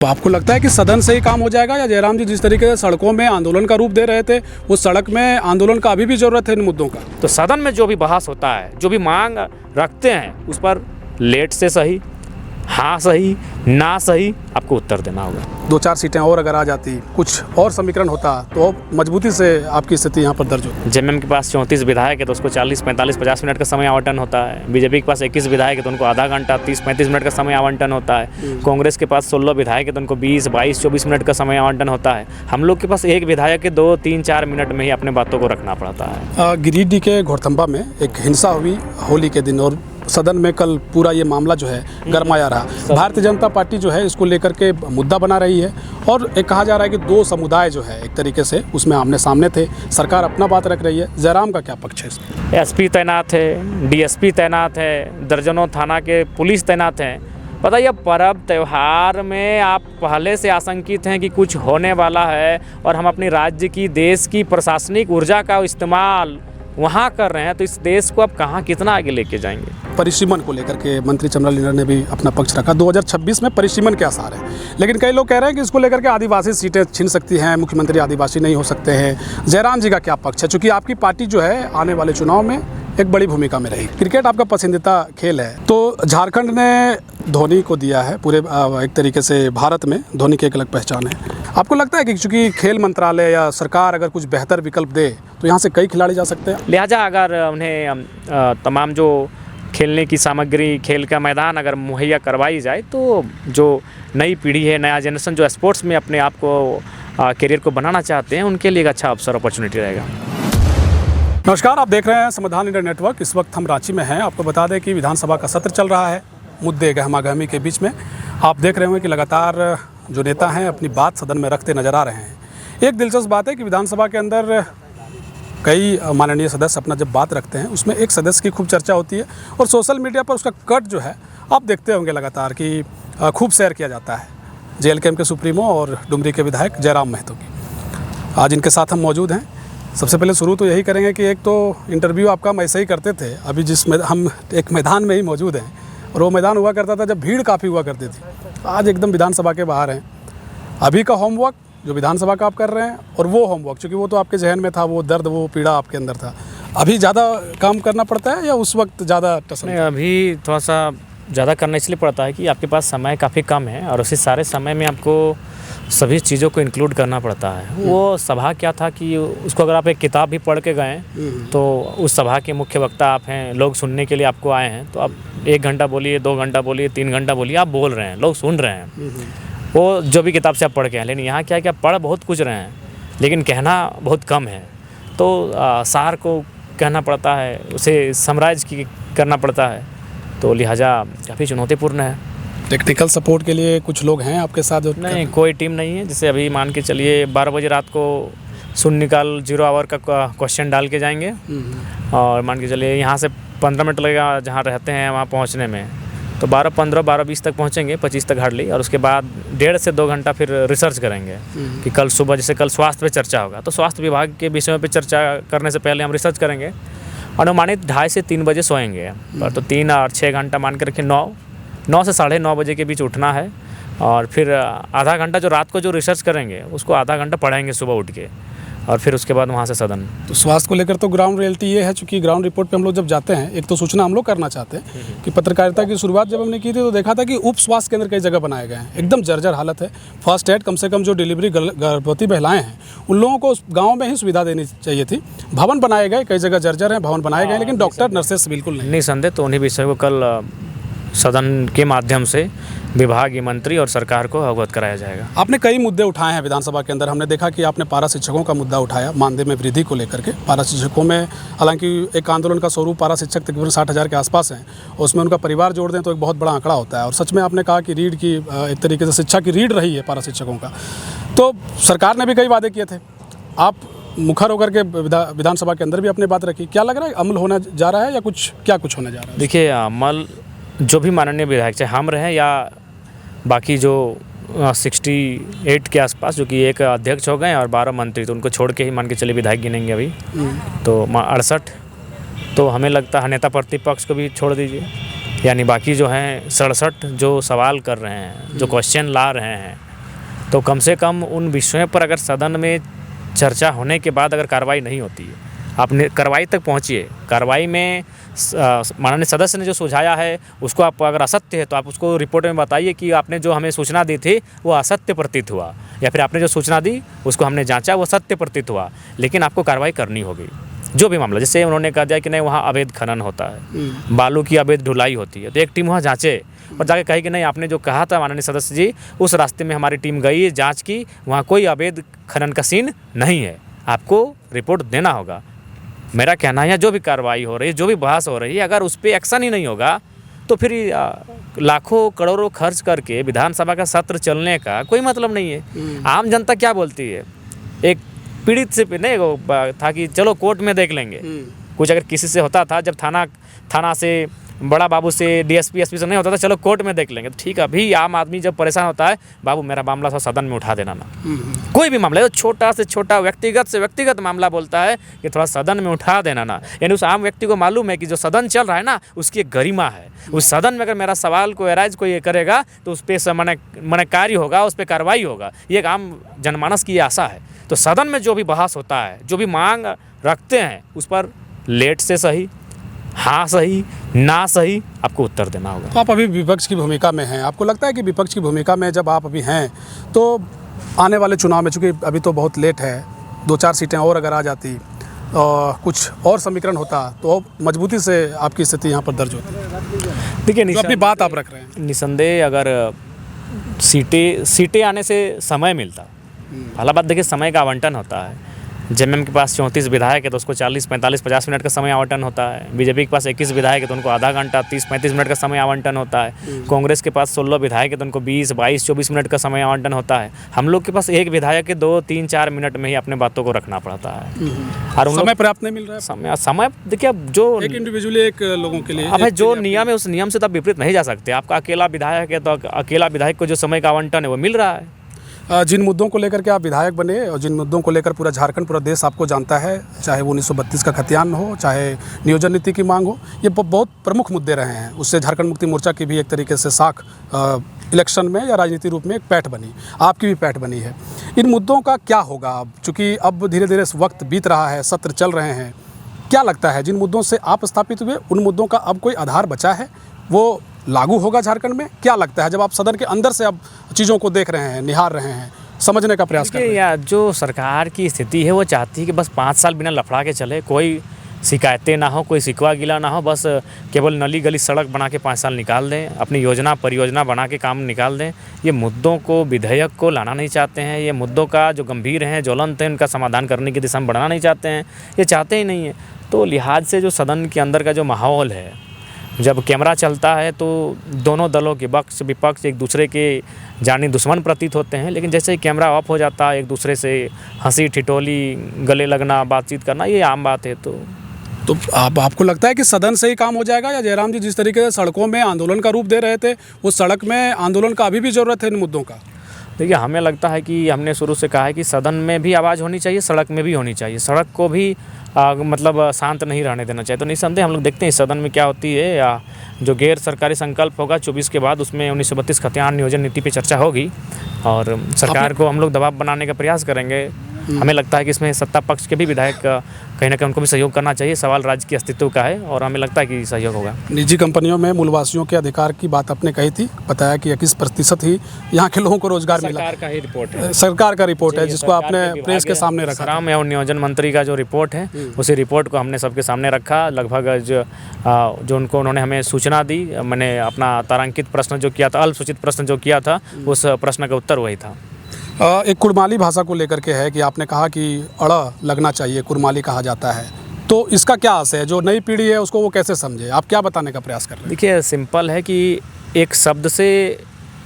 तो आपको लगता है कि सदन से ही काम हो जाएगा, या जयराम जी जिस तरीके से सड़कों में आंदोलन का रूप दे रहे थे, उस सड़क में आंदोलन का अभी भी जरूरत है इन मुद्दों का? तो सदन में जो भी बहस होता है, जो भी मांग रखते हैं, उस पर लेट से सही, हाँ सही, ना सही, आपको उत्तर देना होगा। 2-4 सीटें और अगर आ जाती, कुछ और समीकरण होता, तो मजबूती से आपकी स्थिति यहाँ पर दर्ज होती। जेएमएम के पास 34 विधायक है तो उसको 40, 45, 50 मिनट का समय आवंटन होता है। बीजेपी के पास 21 विधायक है तो उनको आधा घंटा 30-35 मिनट का समय आवंटन होता है। कांग्रेस के पास 16 विधायक है तो उनको 20, 22, 24 मिनट का समय आवंटन होता है। हम लोग के पास एक विधायक के 2, 3, 4 मिनट में ही अपने बातों को रखना पड़ता है। गिरिडीह के घोड़थम्बा में एक हिंसा हुई होली के दिन, और सदन में कल पूरा ये मामला जो है गरमाया रहा। भारतीय जनता पार्टी जो है इसको लेकर के मुद्दा बना रही है, और एक कहा जा रहा है कि 2 समुदाय जो है एक तरीके से उसमें आमने सामने थे। सरकार अपना बात रख रही है। जयराम का क्या पक्ष है इसमें? एसपी तैनात है, डीएसपी तैनात है, दर्जनों थाना के पुलिस तैनात हैं। बताइए, पर्व त्यौहार में आप पहले से आशंकित हैं कि कुछ होने वाला है, और हम अपनी राज्य की, देश की प्रशासनिक ऊर्जा का इस्तेमाल वहाँ कर रहे हैं, तो इस देश को अब कहाँ कितना आगे लेके जाएंगे? परिसीमन को लेकर के मंत्री चमरा लीडर ने भी अपना पक्ष रखा। 2026 में परिसीमन के आसार है, लेकिन कई लोग कह रहे हैं कि इसको लेकर के आदिवासी सीटें छीन सकती हैं, मुख्यमंत्री आदिवासी नहीं हो सकते हैं। जयराम जी का क्या पक्ष है, चूँकि आपकी पार्टी जो है आने वाले चुनाव में एक बड़ी भूमिका में रही। क्रिकेट आपका पसंदीदा खेल है, तो झारखंड ने धोनी को दिया है, पूरे एक तरीके से भारत में धोनी की एक अलग पहचान है। आपको लगता है कि चूँकि खेल मंत्रालय या सरकार अगर कुछ बेहतर विकल्प दे तो यहाँ से कई खिलाड़ी जा सकते हैं? लिहाजा अगर उन्हें तमाम जो खेलने की सामग्री, खेल का मैदान अगर मुहैया करवाई जाए, तो जो नई पीढ़ी है, नया जनरेशन जो स्पोर्ट्स में अपने आप को करियर को बनाना चाहते हैं, उनके लिए एक अच्छा अवसर, अपॉर्चुनिटी रहेगा। नमस्कार, आप देख रहे हैं समाधान इंडिया नेटवर्क। इस वक्त हम रांची में हैं। आपको बता दें कि विधानसभा का सत्र चल रहा है, मुद्दे गहमा-गहमी के बीच में। आप देख रहे होंगे कि लगातार जो नेता हैं अपनी बात सदन में रखते नजर आ रहे हैं। एक दिलचस्प बात है कि विधानसभा के अंदर कई माननीय सदस्य अपना जब बात रखते हैं, उसमें एक सदस्य की खूब चर्चा होती है, और सोशल मीडिया पर उसका कट जो है आप देखते होंगे लगातार कि खूब शेयर किया जाता है। जेएलकेएम के सुप्रीमो और डुमरी के विधायक जयराम महतो की आज इनके साथ हम मौजूद हैं। सबसे पहले शुरू तो यही करेंगे कि एक तो इंटरव्यू आपका हम ऐसे ही करते थे, अभी हम एक मैदान में ही मौजूद हैं, और वो मैदान हुआ करता था जब भीड़ काफ़ी हुआ करती थी। आज एकदम विधानसभा के बाहर हैं। अभी का होमवर्क जो विधानसभा का आप कर रहे हैं, और वो होमवर्क, चूँकि वो तो आपके जहन में था, वो दर्द, वो पीड़ा आपके अंदर था, अभी ज़्यादा काम करना पड़ता है या उस वक्त ज़्यादा टसन? अभी थोड़ा सा ज़्यादा करना इसलिए पड़ता है कि आपके पास समय काफ़ी कम है, और उसी सारे समय में आपको सभी चीज़ों को इंक्लूड करना पड़ता है। वो सभा क्या था कि उसको अगर आप एक किताब भी पढ़ के गए तो उस सभा के मुख्य वक्ता आप हैं, लोग सुनने के लिए आपको आए हैं, तो आप 1 घंटा बोलिए, 2 घंटा बोलिए, 3 घंटा बोलिए, आप बोल रहे हैं, लोग सुन रहे हैं, वो जो भी किताब से आप पढ़ के हैं। लेकिन यहाँ क्या है कि आप पढ़ बहुत कुछ रहे हैं, लेकिन कहना बहुत कम है। तो सार को कहना पड़ता है, उसे समराइज करना पड़ता है, तो लिहाजा काफ़ी चुनौतीपूर्ण है। टेक्निकल सपोर्ट के लिए कुछ लोग हैं आपके साथ? जो नहीं, कोई टीम नहीं है। जैसे अभी मान के चलिए 12 बजे रात को सुन निकाल 0 आवर का क्वेश्चन डाल के जाएंगे, और मान के चलिए यहाँ से 15 मिनट लगेगा जहाँ रहते हैं वहाँ पहुँचने में, तो 12:15, 12:20 तक पहुँचेंगे, 25 तक हार्डली, और उसके बाद 1.5 से 2 घंटा फिर रिसर्च करेंगे कि कल सुबह, जैसे कल स्वास्थ्य पे चर्चा होगा, तो स्वास्थ्य विभाग के विषयों पे चर्चा करने से पहले हम रिसर्च करेंगे। अनुमानित 2:30 से 3 बजे सोएंगे, पर तो 3 और 6 घंटा मान के रखिए, 9 से 9:30 बजे के बीच उठना है, और फिर आधा घंटा जो रात को जो रिसर्च करेंगे उसको आधा घंटा पढ़ाएंगे सुबह उठ के, और फिर उसके बाद वहाँ से सदन। तो स्वास्थ्य को लेकर तो ग्राउंड रियलिटी ये है, चूँकि ग्राउंड रिपोर्ट पे हम लोग जब जाते हैं, एक तो सूचना हम लोग करना चाहते हैं कि पत्रकारिता की शुरुआत जब हमने की थी तो देखा था कि उप स्वास्थ्य केंद्र कई जगह बनाए गए हैं, एकदम जर्जर हालत है। फर्स्ट एड, कम से कम जो डिलीवरी गर्भवती महिलाएं हैं उन लोगों को गाँव में ही सुविधा देनी चाहिए थी। भवन बनाए गए, कई जगह जर्जर हैं, भवन बनाए गए, लेकिन डॉक्टर, नर्सेस बिल्कुल नहीं। निसंदेह, तो उन्हीं विषय को कल सदन के माध्यम से विभागीय मंत्री और सरकार को अवगत कराया जाएगा। आपने कई मुद्दे उठाए हैं विधानसभा के अंदर। हमने देखा कि आपने पारा शिक्षकों का मुद्दा उठाया, मानदेय में वृद्धि को लेकर के। पारा शिक्षकों में हालांकि एक आंदोलन का स्वरूप पारा शिक्षक तकरीबन 60,000 के आसपास हैं, और उसमें उनका परिवार जोड़ दें तो एक बहुत बड़ा आंकड़ा होता है। और सच में आपने कहा कि रीढ़ की एक तरीके से शिक्षा की रीढ़ रही है पारा शिक्षकों का। तो सरकार ने भी कई वादे किए थे, आप मुखर होकर के विधानसभा के अंदर भी अपनी बात रखी। क्या लग रहा है, अमल होने जा रहा है या कुछ होने जा रहा है? देखिए, अमल जो भी माननीय विधायक, चाहे हम रहें या बाकी जो 68 के आसपास, जो कि एक अध्यक्ष हो गए और 12 मंत्री, तो उनको छोड़ के ही मान के चलिए विधायक गिनेंगे अभी, तो 68, तो हमें लगता है नेता प्रतिपक्ष को भी छोड़ दीजिए, यानी बाकी जो हैं 67 जो सवाल कर रहे हैं, जो क्वेश्चन ला रहे हैं, तो कम से कम उन विषयों पर अगर सदन में चर्चा होने के बाद अगर कार्रवाई नहीं होती है, आप कार्रवाई तक पहुंचिए। कार्रवाई में माननीय सदस्य ने जो सुझाया है उसको आप अगर असत्य है तो आप उसको रिपोर्ट में बताइए कि आपने जो हमें सूचना दी थी वो असत्य प्रतीत हुआ, या फिर आपने जो सूचना दी उसको हमने जांचा वो सत्य प्रतीत हुआ, लेकिन आपको कार्रवाई करनी होगी। जो भी मामला, जैसे उन्होंने कहा दिया कि नहीं वहाँ अवैध खनन होता है, बालू की अवैध ढुलाई होती है, तो एक टीम वहाँ जांचे और जाके कहे कि नहीं आपने जो कहा था माननीय सदस्य जी उस रास्ते में हमारी टीम गई, जांच की, वहाँ कोई अवैध खनन का सीन नहीं है, आपको रिपोर्ट देना होगा। मेरा कहना है जो भी कार्रवाई हो रही है, जो भी बहस हो रही है, अगर उस पर एक्शन ही नहीं होगा तो फिर लाखों करोड़ों खर्च करके विधानसभा का सत्र चलने का कोई मतलब नहीं है। आम जनता क्या बोलती है, एक पीड़ित से नहीं वो था कि चलो कोर्ट में देख लेंगे, कुछ अगर किसी से होता था, जब थाना से बड़ा बाबू से डीएसपी एसपी से नहीं होता था, चलो कोर्ट में देख लेंगे, तो ठीक है। अभी आम आदमी जब परेशान होता है, बाबू मेरा मामला सा सदन में उठा देना ना, कोई भी मामला, छोटा से छोटा व्यक्तिगत से व्यक्तिगत मामला बोलता है कि थोड़ा सदन में उठा देना ना, यानी उस आम व्यक्ति को मालूम है कि जो सदन चल रहा है ना उसकी एक गरिमा है, उस सदन में अगर मेरा सवाल को एराइज कोई करेगा तो उस पर मन कार्य होगा, उस पर कार्रवाई होगा, ये एक आम जनमानस की आशा है। तो सदन में जो भी बहस होता है, जो भी मांग रखते हैं, उस पर लेट से सही, हाँ सही, ना सही, आपको उत्तर देना होगा। तो आप अभी विपक्ष की भूमिका में हैं, आपको लगता है कि विपक्ष की भूमिका में जब आप अभी हैं तो आने वाले चुनाव में, चूँकि अभी तो बहुत लेट है, 2-4 सीटें और अगर आ जाती और कुछ और समीकरण होता तो मजबूती से आपकी स्थिति यहाँ पर दर्ज होती? देखिए, अपनी बात आप रख रहे हैं, निसंदेह अगर सीटें आने से समय मिलता, पहला बात देखिए समय का आवंटन होता है। जेएमएम के पास 34 विधायक है तो उसको 40, 45, 50 मिनट का समय आवंटन होता है। बीजेपी के पास 21 विधायक है तो उनको आधा घंटा 30-35 मिनट का समय आवंटन होता है। कांग्रेस के पास 16 विधायक है तो उनको 20, 22, 24 मिनट का समय आवंटन होता है। हम लोग के पास एक विधायक के 2, 3, 4 मिनट में ही अपने बातों को रखना पड़ता है, और समय पर्याप्त नहीं मिल रहा है। समय देखिए, अब जो एक इंडिविजुअली एक लोगों के लिए, अब है जो नियम है उस नियम से तो आप विपरीत नहीं जा सकते। आपका अकेला विधायक है तो अकेला विधायक को जो समय का आवंटन है वो मिल रहा है। जिन मुद्दों को लेकर के आप विधायक बने और जिन मुद्दों को लेकर पूरा झारखंड, पूरा देश आपको जानता है, चाहे वो 1932 का खतियान हो, चाहे नियोजन नीति की मांग हो, ये बहुत प्रमुख मुद्दे रहे हैं। उससे झारखंड मुक्ति मोर्चा की भी एक तरीके से साख इलेक्शन में या राजनीति रूप में एक पैठ बनी, आपकी भी पैठ बनी है। इन मुद्दों का क्या होगा अब, चूँकि अब धीरे धीरे वक्त बीत रहा है, सत्र चल रहे हैं, क्या लगता है जिन मुद्दों से आप स्थापित हुए उन मुद्दों का अब कोई आधार बचा है, वो लागू होगा झारखंड में? क्या लगता है जब आप सदन के अंदर से अब चीज़ों को देख रहे हैं, निहार रहे हैं, समझने का प्रयास कर रहे हैं? या जो सरकार की स्थिति है वो चाहती है कि बस 5 साल बिना लफड़ा के चले, कोई शिकायतें ना हो, कोई शिकवा गिला ना हो, बस केवल नली गली सड़क बना के 5 साल निकाल दें, अपनी योजना परियोजना बना के काम निकाल दें। ये मुद्दों को, विधेयक को लाना नहीं चाहते हैं, ये मुद्दों का जो गंभीर हैं, ज्वलंत हैं, उनका समाधान करने की दिशा में बढ़ाना नहीं चाहते हैं, ये चाहते ही नहीं है। तो लिहाज से जो सदन के अंदर का जो माहौल है, जब कैमरा चलता है तो दोनों दलों के पक्ष विपक्ष एक दूसरे के जानी दुश्मन प्रतीत होते हैं, लेकिन जैसे ही कैमरा ऑफ हो जाता है एक दूसरे से हंसी ठिठोली, गले लगना, बातचीत करना, ये आम बात है। तो आपको लगता है कि सदन से ही काम हो जाएगा, या जयराम जी जिस तरीके से सड़कों में आंदोलन का रूप दे रहे थे, उस सड़क में आंदोलन का अभी भी ज़रूरत है इन मुद्दों का? देखिए, हमें लगता है कि हमने शुरू से कहा है कि सदन में भी आवाज़ होनी चाहिए, सड़क में भी होनी चाहिए, सड़क को भी मतलब शांत नहीं रहने देना चाहिए। तो निसंदेह हम लोग देखते हैं सदन में क्या होती है, या जो गैर सरकारी संकल्प होगा 24 के बाद, उसमें 1932 खतियान नियोजन नीति पे चर्चा होगी और सरकार को हम लोग दबाव बनाने का प्रयास करेंगे। हमें लगता है कि इसमें सत्ता पक्ष के भी विधायक कहीं ना कहीं उनको भी सहयोग करना चाहिए, सवाल राज्य के अस्तित्व का है और हमें लगता है कि सहयोग होगा। निजी कंपनियों में मूलवासियों के अधिकार की बात आपने कही थी, बताया कि 21% ही यहाँ के लोगों को रोजगार मिला। सरकार का ही रिपोर्ट है, सरकार का रिपोर्ट है जिसको आपने प्रेस के सामने रखा। श्रम एवं नियोजन मंत्री का जो रिपोर्ट है उसी रिपोर्ट को हमने सबके सामने रखा। लगभग जो उन्होंने हमें सूचना दी, मैंने अपना तारांकित प्रश्न जो किया था, अल्पसूचित प्रश्न जो किया था, उस प्रश्न का उत्तर वही था। एक कुड़माली भाषा को लेकर के है कि आपने कहा कि अड़ लगना चाहिए, कुड़माली कहा जाता है, तो इसका क्या आशय है? जो नई पीढ़ी है उसको वो कैसे समझे? आप क्या बताने का प्रयास कर रहे हैं? देखिए, सिंपल है कि एक शब्द से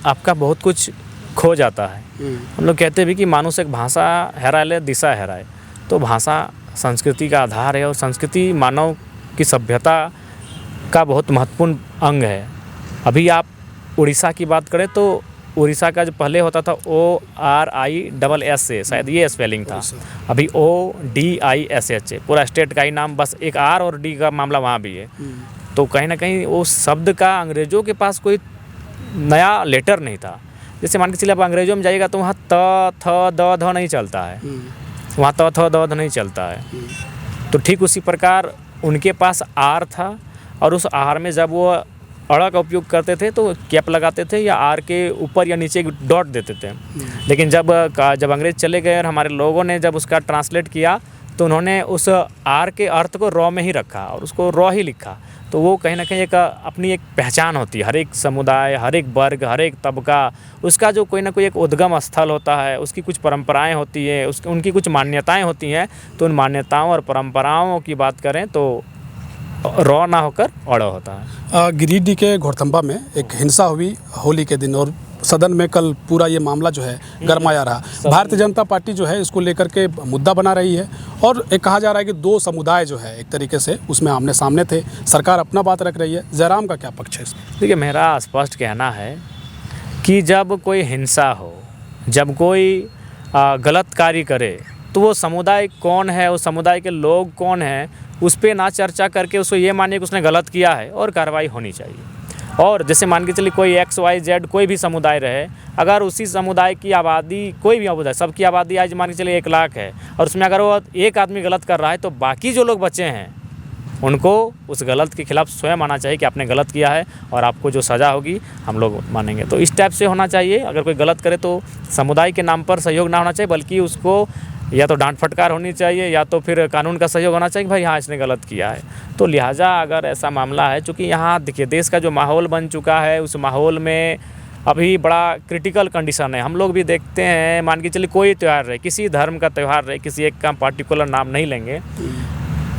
आपका बहुत कुछ खो जाता है। हम लोग कहते भी कि मानुष एक भाषा हेराए ले दिशा हेराए, तो भाषा संस्कृति का आधार है और संस्कृति मानव की सभ्यता का बहुत महत्वपूर्ण अंग है। अभी आप उड़ीसा की बात करें तो उड़ीसा का जो पहले होता था ORISS से, शायद ये स्पेलिंग था, अभी ODISH है, पूरा स्टेट का ही नाम, बस एक R और D का मामला वहाँ भी है। तो कहीं ना कहीं उस शब्द का अंग्रेज़ों के पास कोई नया लेटर नहीं था, जैसे मान के चलिए आप अंग्रेजों में जाइएगा तो वहाँ त थ द ध नहीं चलता है, वहाँ त थ द ध नहीं चलता है। तो ठीक उसी प्रकार उनके पास आर था, और उस आर में जब वो अड़ा का उपयोग करते थे तो कैप लगाते थे या आर के ऊपर या नीचे डॉट देते थे। लेकिन जब अंग्रेज चले गए और हमारे लोगों ने जब उसका ट्रांसलेट किया तो उन्होंने उस आर के अर्थ को रॉ में ही रखा और उसको रॉ ही लिखा। तो वो कहीं ना कहीं एक अपनी एक पहचान होती है। हर एक समुदाय, हर एक वर्ग, हर एक तबका, उसका जो कोई ना कोई एक उद्गम स्थल होता है, उसकी कुछ परंपराएं होती है, उनकी कुछ मान्यताएं होती हैं। तो उन मान्यताओं और परंपराओं की बात करें तो रॉ ना होकर अड़ा होता है। गिरिडीह के घोड़थम्बा में एक हिंसा हुई होली के दिन, और सदन में कल पूरा ये मामला जो है गरमाया रहा। भारतीय जनता पार्टी जो है इसको लेकर के मुद्दा बना रही है, और एक कहा जा रहा है कि दो समुदाय जो है एक तरीके से उसमें आमने सामने थे। सरकार अपना बात रख रही है। जयराम का क्या पक्ष है इसमें? देखिए, मेरा स्पष्ट कहना है कि जब कोई हिंसा हो, जब कोई गलत कार्य करे, तो वो समुदाय कौन है, उस समुदाय के लोग कौन हैं, उस पर ना चर्चा करके उसको ये मानिए कि उसने गलत किया है और कार्रवाई होनी चाहिए। और जैसे मान के चलिए कोई XYZ कोई भी समुदाय रहे, अगर उसी समुदाय की आबादी, कोई भी समुदाय, सबकी आबादी आज मान के चलिए 1 लाख है, और उसमें अगर वो एक आदमी गलत कर रहा है तो बाकी जो लोग बचे हैं उनको उस गलत के खिलाफ स्वयं आना चाहिए कि आपने गलत किया है और आपको जो सज़ा होगी हम लोग मानेंगे। तो इस टाइप से होना चाहिए। अगर कोई गलत करे तो समुदाय के नाम पर सहयोग ना होना चाहिए, बल्कि उसको या तो डांट फटकार होनी चाहिए या तो फिर कानून का सहयोग होना चाहिए कि भाई हाँ, इसने गलत किया है। तो लिहाजा अगर ऐसा मामला है, चूँकि यहाँ देखिए देश का जो माहौल बन चुका है, उस माहौल में अभी बड़ा क्रिटिकल कंडीशन है। हम लोग भी देखते हैं, मान के चलिए कोई त्यौहार रहे, किसी धर्म का त्यौहार रहे, किसी एक का पार्टिकुलर नाम नहीं लेंगे,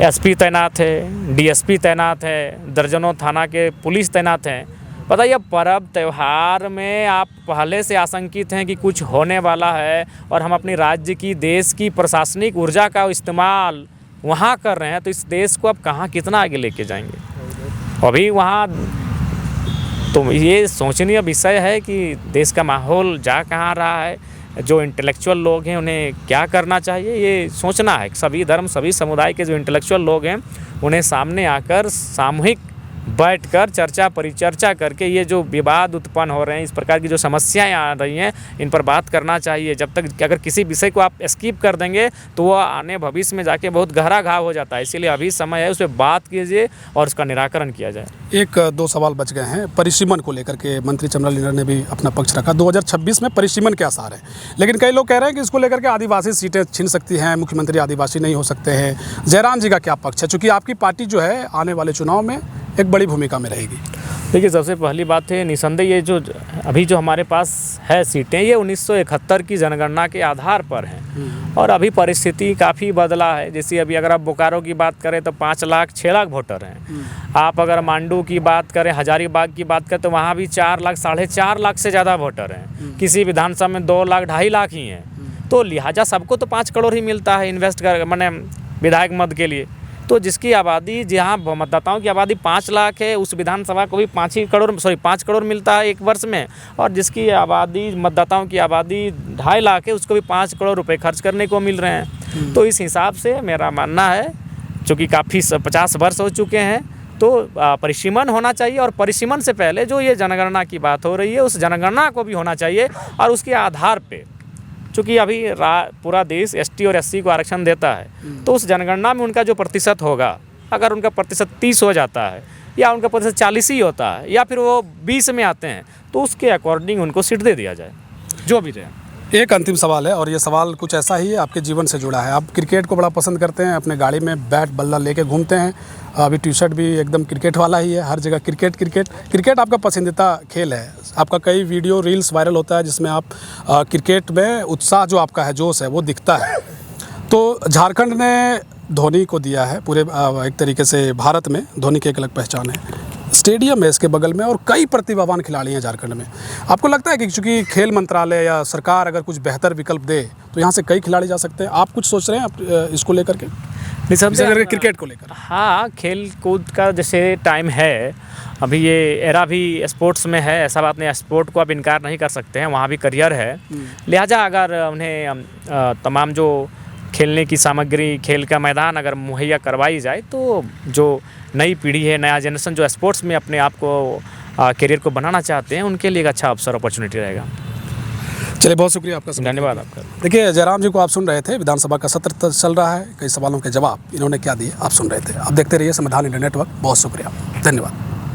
SP तैनात है, DSP तैनात है, दर्जनों थाना के पुलिस तैनात हैं। पता है, पर्व त्यौहार में आप पहले से आशंकित हैं कि कुछ होने वाला है, और हम अपनी राज्य की, देश की प्रशासनिक ऊर्जा का इस्तेमाल वहाँ कर रहे हैं, तो इस देश को अब कहाँ कितना आगे लेके जाएंगे। अभी वहाँ तो ये सोचनीय विषय है कि देश का माहौल जा कहाँ रहा है, जो इंटेलेक्चुअल लोग हैं उन्हें क्या करना चाहिए, ये सोचना है। सभी धर्म, सभी समुदाय के जो इंटेलेक्चुअल लोग हैं उन्हें सामने आकर सामूहिक बैठकर चर्चा परिचर्चा करके ये जो विवाद उत्पन्न हो रहे हैं, इस प्रकार की जो समस्याएं आ रही हैं, इन पर बात करना चाहिए। जब तक अगर किसी विषय को आप स्किप कर देंगे तो वो आने भविष्य में जाके बहुत गहरा घाव हो जाता है। इसीलिए अभी समय है, उस पर बात कीजिए और उसका निराकरण किया जाए। 1-2 सवाल बच गए हैं। परिसीमन को लेकर के मंत्री चमरा लीडर ने भी अपना पक्ष रखा। 2026 में परिसीमन के आसार हैं, लेकिन कई लोग कह रहे हैं कि इसको लेकर के आदिवासी सीटें छीन सकती हैं, मुख्यमंत्री आदिवासी नहीं हो सकते हैं। जयराम जी का क्या पक्ष है, चूँकि आपकी पार्टी जो है आने वाले चुनाव में एक बड़ी भूमिका में रहेगी? देखिए, सबसे पहली बात है, निसंदेह ये जो अभी जो हमारे पास है सीटें, ये 1971 की जनगणना के आधार पर हैं, और अभी परिस्थिति काफ़ी बदला है। जैसे अभी अगर आप बोकारो की बात करें तो 5 लाख 6 लाख वोटर हैं। आप अगर मांडू की बात करें, हजारीबाग की बात करें तो वहाँ भी 4 लाख 4.5 लाख से ज़्यादा वोटर हैं। किसी विधानसभा में 2 लाख 2.5 लाख ही हैं। तो लिहाजा सबको तो 5 करोड़ ही मिलता है इन्वेस्ट कर, माने विधायक मत के लिए। तो जिसकी आबादी, जहाँ मतदाताओं की आबादी 5 लाख है, उस विधानसभा को भी 5 करोड़ मिलता है 1 वर्ष में, और जिसकी आबादी, मतदाताओं की आबादी 2.5 लाख है, उसको भी 5 करोड़ रुपए खर्च करने को मिल रहे हैं। तो इस हिसाब से मेरा मानना है, चूँकि काफ़ी 50 वर्ष हो चुके हैं, तो परिसीमन होना चाहिए। और परिसीमन से पहले जो ये जनगणना की बात हो रही है, उस जनगणना को भी होना चाहिए, और उसके आधार पे, चूँकि अभी पूरा देश ST और SC को आरक्षण देता है, तो उस जनगणना में उनका जो प्रतिशत होगा, अगर उनका प्रतिशत 30 हो जाता है, या उनका प्रतिशत 40 ही होता है, या फिर वो 20 में आते हैं, तो उसके अकॉर्डिंग उनको सीट दे दिया जाए, जो भी रहे। एक अंतिम सवाल है, और ये सवाल कुछ ऐसा ही है, आपके जीवन से जुड़ा है। आप क्रिकेट को बड़ा पसंद करते हैं, अपने गाड़ी में बैट बल्ला लेके घूमते हैं, अभी टी-शर्ट भी एकदम क्रिकेट वाला ही है, हर जगह क्रिकेट क्रिकेट क्रिकेट आपका पसंदीदा खेल है। आपका कई वीडियो रील्स वायरल होता है जिसमें आप क्रिकेट में उत्साह जो आपका है, जोश है, वो दिखता है। तो झारखंड ने धोनी को दिया है, पूरे एक तरीके से भारत में धोनी की एक अलग पहचान है। स्टेडियम है इसके बगल में, और कई प्रतिभावान खिलाड़ी हैं झारखंड में। आपको लगता है कि चूँकि खेल मंत्रालय या सरकार अगर कुछ बेहतर विकल्प दे तो यहाँ से कई खिलाड़ी जा सकते हैं? आप कुछ सोच रहे हैं इसको लेकर के, क्रिकेट को लेकर? हाँ, खेल कूद का जैसे टाइम है, अभी ये एरा भी स्पोर्ट्स में है, ऐसा बात नहीं, स्पोर्ट को आप इनकार नहीं कर सकते हैं, वहाँ भी करियर है। लिहाजा अगर उन्हें तमाम जो खेलने की सामग्री, खेल का मैदान अगर मुहैया करवाई जाए, तो जो नई पीढ़ी है, नया जनरेशन जो स्पोर्ट्स में अपने आप को करियर को बनाना चाहते हैं, उनके लिए एक अच्छा अवसर, अपॉर्चुनिटी रहेगा। चलिए, बहुत शुक्रिया आपका समय। धन्यवाद आपका। देखिए, जयराम जी को आप सुन रहे थे, विधानसभा का सत्र चल रहा है, कई सवालों के जवाब इन्होंने क्या दिए आप सुन रहे थे। आप देखते रहिए संविधान इंडिया नेटवर्क। बहुत शुक्रिया, धन्यवाद।